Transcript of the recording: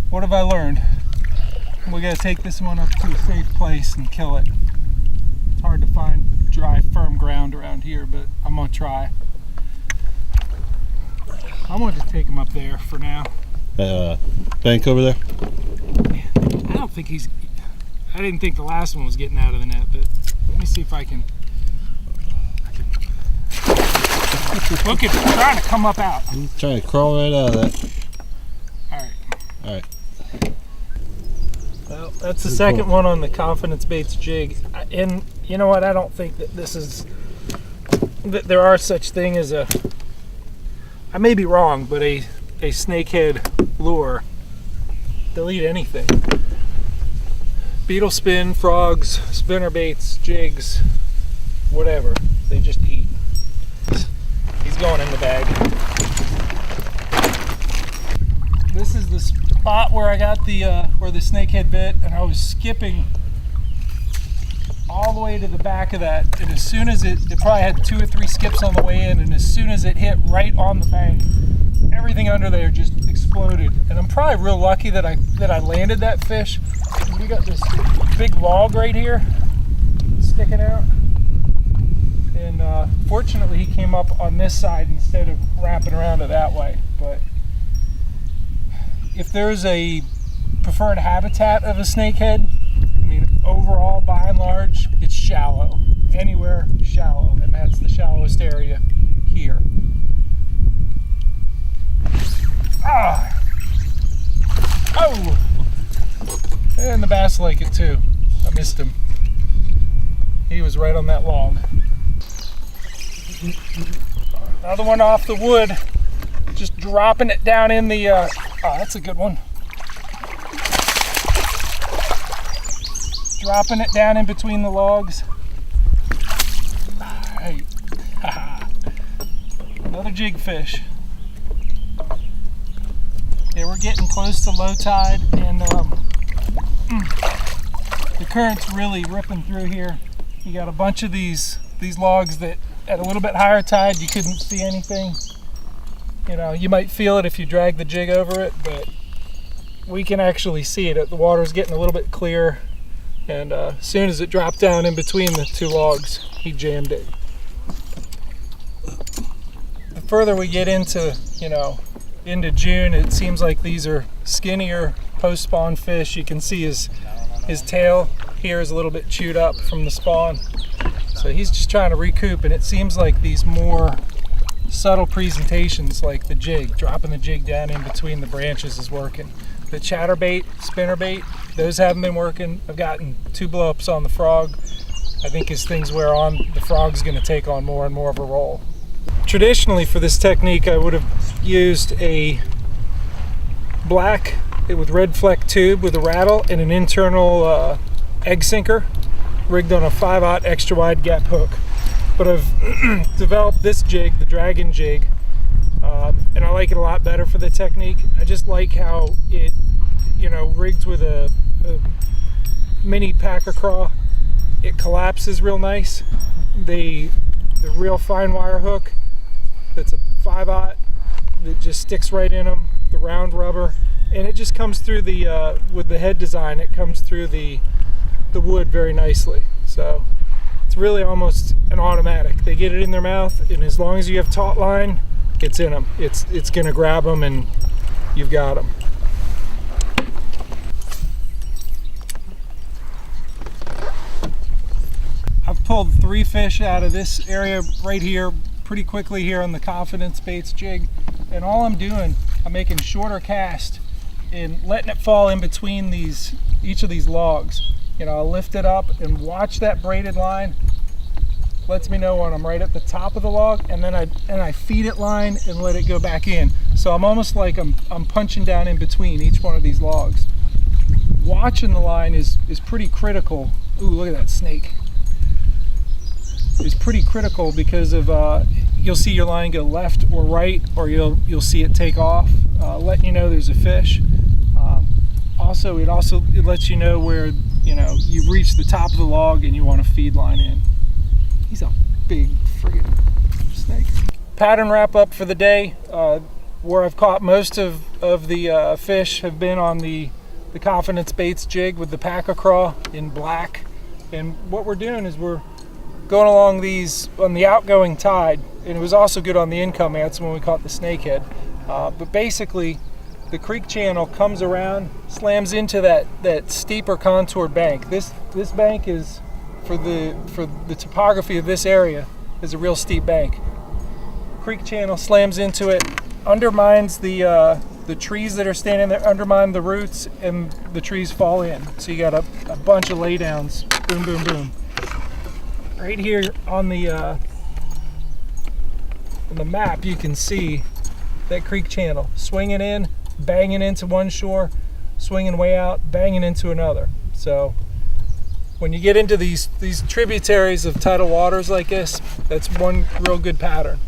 What have I learned? We gotta take this one up to a safe place and kill it. It's hard to find dry, firm ground around here, but I'm gonna try. I'm gonna just take him up there for now. Bank over there? I don't think he's... I didn't think the last one was getting out of the net, but let me see if I can... Look at him trying to come up out. He's trying to crawl right out of that. All right. Well, that's the second one on the Confidence Baits jig. And you know what? I don't think that this is... that there are such thing as a... I may be wrong, but a snakehead lure. They'll eat anything. Beetle spin, frogs, spinner baits, jigs, whatever. They just eat. He's going in the bag. This is the spot where I got the where the snakehead bit, and I was skipping all the way to the back of that. And as soon as it probably had 2 or 3 skips on the way in, and as soon as it hit right on the bank, everything under there just exploded. And I'm probably real lucky that I landed that fish. We got this big log right here sticking out, and fortunately he came up on this side instead of wrapping around it that way. But if there's a preferred habitat of a snakehead, I mean, overall, by and large, it's shallow. Anywhere shallow, and that's the shallowest area here. Ah! Oh! And the bass like it too. I missed him. He was right on that log. Another one off the wood. Just dropping it down in the... oh, that's a good one. Dropping it down in between the logs. Hey. Another jig fish. Yeah, we're getting close to low tide, and the current's really ripping through here. You got a bunch of these logs that at a little bit higher tide you couldn't see anything. You know, you might feel it if you drag the jig over it, but we can actually see it. The water's getting a little bit clearer, and as soon as it dropped down in between the 2 logs, he jammed it. The further we get into, you know, into June, it seems like these are skinnier post-spawn fish. You can see his tail here is a little bit chewed up from the spawn. So he's just trying to recoup, and it seems like these more subtle presentations like the jig, dropping the jig down in between the branches is working. The chatterbait, spinnerbait, those haven't been working. I've gotten 2 blow-ups on the frog. I think as things wear on, the frog's gonna take on more and more of a role. Traditionally for this technique, I would have used a black with red fleck tube with a rattle and an internal egg sinker rigged on a 5/0 extra wide gap hook. But I've developed this jig, the dragon jig, and I like it a lot better for the technique. I just like how it, you know, rigged with a mini packer craw, it collapses real nice. The real fine wire hook, that's a 5/0 that just sticks right in them, the round rubber, and it just comes through the with the head design, it comes through the wood very nicely. So it's really almost an automatic. They get it in their mouth, and as long as you have taut line, it's in them. It's gonna grab them, and you've got them. I've pulled 3 fish out of this area right here pretty quickly here on the Confidence Baits jig, and all I'm doing, I'm making shorter cast and letting it fall in between each of these logs. You know, I'll lift it up and watch that braided line. Lets me know when I'm right at the top of the log, and then I feed it line and let it go back in. So I'm almost like I'm punching down in between each one of these logs. Watching the line is pretty critical. Ooh, look at that snake. Is pretty critical because of you'll see your line go left or right, or you'll see it take off, letting you know there's a fish. Also, it lets you know where, you know, you've reached the top of the log and you want to feed line in. He's a big friggin' snake. Pattern wrap up for the day. where I've caught most of the fish have been on the Confidence Baits jig with the Pack-A-Craw in black. And what we're doing is we're going along these on the outgoing tide, and it was also good on the incoming. That's when we caught the snakehead. But basically, the creek channel comes around, slams into that steeper contoured bank. This bank is, for the topography of this area, is a real steep bank. Creek channel slams into it, undermines the trees that are standing there, undermine the roots, and the trees fall in. So you got a bunch of laydowns. Boom, boom, boom. Right here on the map, you can see that creek channel swinging in, banging into one shore, swinging way out, banging into another. So when you get into these tributaries of tidal waters like this, that's one real good pattern.